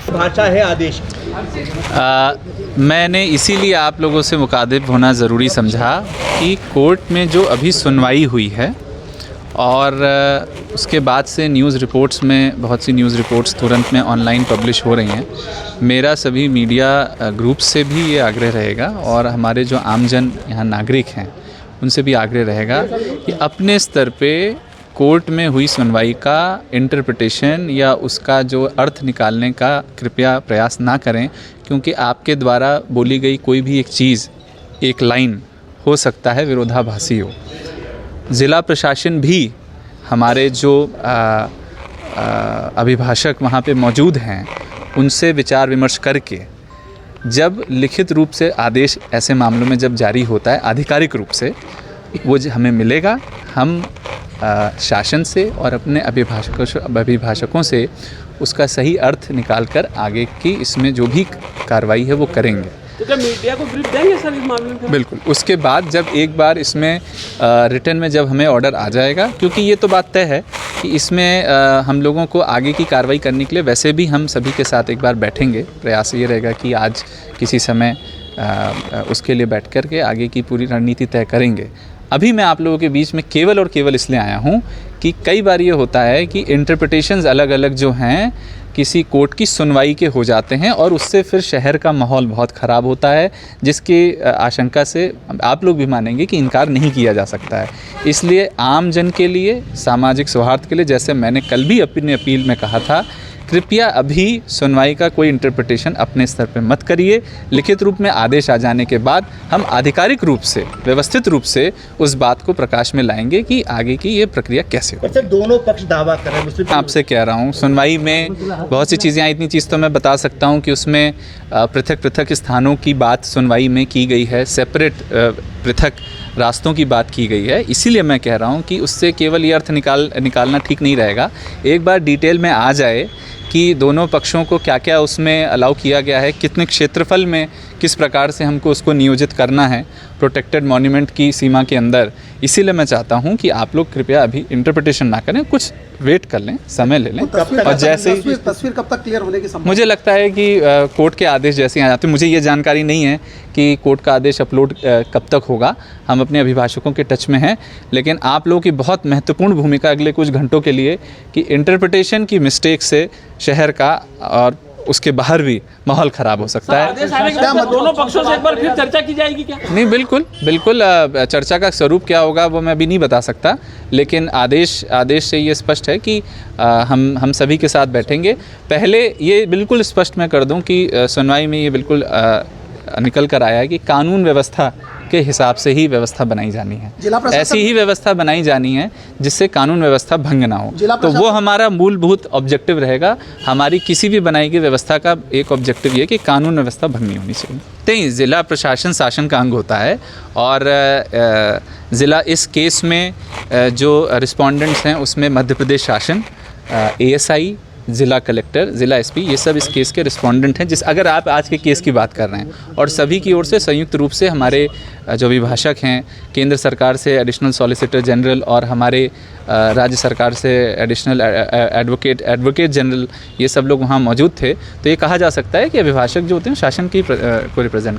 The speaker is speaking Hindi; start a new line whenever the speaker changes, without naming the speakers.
भाषा है आदेश।
मैंने इसीलिए आप लोगों से मुखातिब होना ज़रूरी समझा कि कोर्ट में जो अभी सुनवाई हुई है और उसके बाद से न्यूज़ रिपोर्ट्स में बहुत सी न्यूज़ रिपोर्ट्स तुरंत में ऑनलाइन पब्लिश हो रही हैं। मेरा सभी मीडिया ग्रुप से भी ये आग्रह रहेगा और हमारे जो आमजन यहाँ नागरिक हैं उनसे भी आग्रह रहेगा कि अपने स्तर पे कोर्ट में हुई सुनवाई का इंटरप्रिटेशन या उसका जो अर्थ निकालने का कृपया प्रयास ना करें, क्योंकि आपके द्वारा बोली गई कोई भी एक चीज़, एक लाइन हो सकता है विरोधाभासी हो। ज़िला प्रशासन भी हमारे जो अभिभाषक वहाँ पे मौजूद हैं उनसे विचार विमर्श करके जब लिखित रूप से आदेश ऐसे मामलों में जब जारी होता है आधिकारिक रूप से, वो हमें मिलेगा। हम शासन से और अपने अभिभाषकों से उसका सही अर्थ निकालकर आगे की इसमें जो भी कार्रवाई है वो करेंगे।
तो क्या मीडिया को ब्रीफ देंगे सर इस मामले में?
बिल्कुल। उसके बाद जब एक बार इसमें रिटर्न में जब हमें ऑर्डर आ जाएगा, क्योंकि ये तो बात तय है कि इसमें हम लोगों को आगे की कार्रवाई करने के लिए वैसे भी हम सभी के साथ एक बार बैठेंगे। प्रयास ये रहेगा कि आज किसी समय उसके लिए बैठ कर के आगे की पूरी रणनीति तय करेंगे। अभी मैं आप लोगों के बीच में केवल और केवल इसलिए आया हूँ कि कई बार ये होता है कि इंटरप्रिटेशंस अलग अलग जो हैं किसी कोर्ट की सुनवाई के हो जाते हैं और उससे फिर शहर का माहौल बहुत ख़राब होता है, जिसकी आशंका से आप लोग भी मानेंगे कि इनकार नहीं किया जा सकता है। इसलिए आम जन के लिए, सामाजिक सौहार्द के लिए, जैसे मैंने कल भी अपनी अपील में कहा था, कृपया अभी सुनवाई का कोई इंटरप्रिटेशन अपने स्तर पर मत करिए। लिखित रूप में आदेश आ जाने के बाद हम आधिकारिक रूप से, व्यवस्थित रूप से उस बात को प्रकाश में लाएंगे कि आगे की ये प्रक्रिया कैसे हो।
दोनों पक्ष दावा कर रहे हैं।
आपसे कह रहा हूँ सुनवाई में बहुत सी चीज़ें, इतनी चीज़ तो मैं बता सकता हूँ कि उसमें पृथक पृथक स्थानों की बात सुनवाई में की गई है, सेपरेट पृथक रास्तों की बात की गई है। इसीलिए मैं कह रहा हूँ कि उससे केवल ये अर्थ निकालना ठीक नहीं रहेगा। एक बार डिटेल में आ जाए कि दोनों पक्षों को क्या क्या उसमें अलाउ किया गया है, कितने क्षेत्रफल में किस प्रकार से हमको उसको नियोजित करना है प्रोटेक्टेड मॉन्यूमेंट की सीमा के अंदर। इसीलिए मैं चाहता हूँ कि आप लोग कृपया अभी इंटरप्रिटेशन ना करें, कुछ वेट कर लें, समय ले लें। और जैसे
तस्वीर कब तक क्लियर होने की संभावना?
मुझे लगता है कि कोर्ट के आदेश जैसे आ जाते हैं, मुझे ये जानकारी नहीं है कि कोर्ट का आदेश अपलोड कब तक होगा। हम अपने अभिभाषकों के टच में हैं, लेकिन आप लोगों की बहुत महत्वपूर्ण भूमिका अगले कुछ घंटों के लिए कि इंटरप्रिटेशन की मिस्टेक से शहर का और उसके बाहर भी माहौल ख़राब हो सकता है।
दोनों पक्षों से एक बार फिर चर्चा की जाएगी क्या?
नहीं, बिल्कुल बिल्कुल। चर्चा का स्वरूप क्या होगा वो मैं अभी नहीं बता सकता, लेकिन आदेश से ये स्पष्ट है कि हम सभी के साथ बैठेंगे। पहले ये बिल्कुल स्पष्ट मैं कर दूं कि सुनवाई में ये बिल्कुल निकल कर आया है कि कानून व्यवस्था के हिसाब से ही व्यवस्था बनाई जानी है, ऐसी ही व्यवस्था बनाई जानी है जिससे कानून व्यवस्था भंग ना हो। तो वो हमारा मूलभूत ऑब्जेक्टिव रहेगा। हमारी किसी भी बनाई गई व्यवस्था का एक ऑब्जेक्टिव ये कि कानून व्यवस्था भंग नहीं होनी चाहिए। नहीं, ज़िला प्रशासन शासन का अंग होता है और ज़िला इस केस में जो रिस्पोंडेंट्स हैं उसमें मध्य प्रदेश शासन, ASI, ज़िला कलेक्टर, ज़िला SP, ये सब इस केस के रिस्पोंडेंट हैं। अगर आप आज के केस की बात कर रहे हैं, और सभी की ओर से संयुक्त रूप से हमारे जो अभिभाषक हैं, केंद्र सरकार से एडिशनल सॉलिसिटर जनरल और हमारे राज्य सरकार से एडिशनल एडवोकेट जनरल, ये सब लोग वहाँ मौजूद थे। तो ये कहा जा सकता है कि अभिभाषक जो होते हैं शासन की को रिप्रेजेंट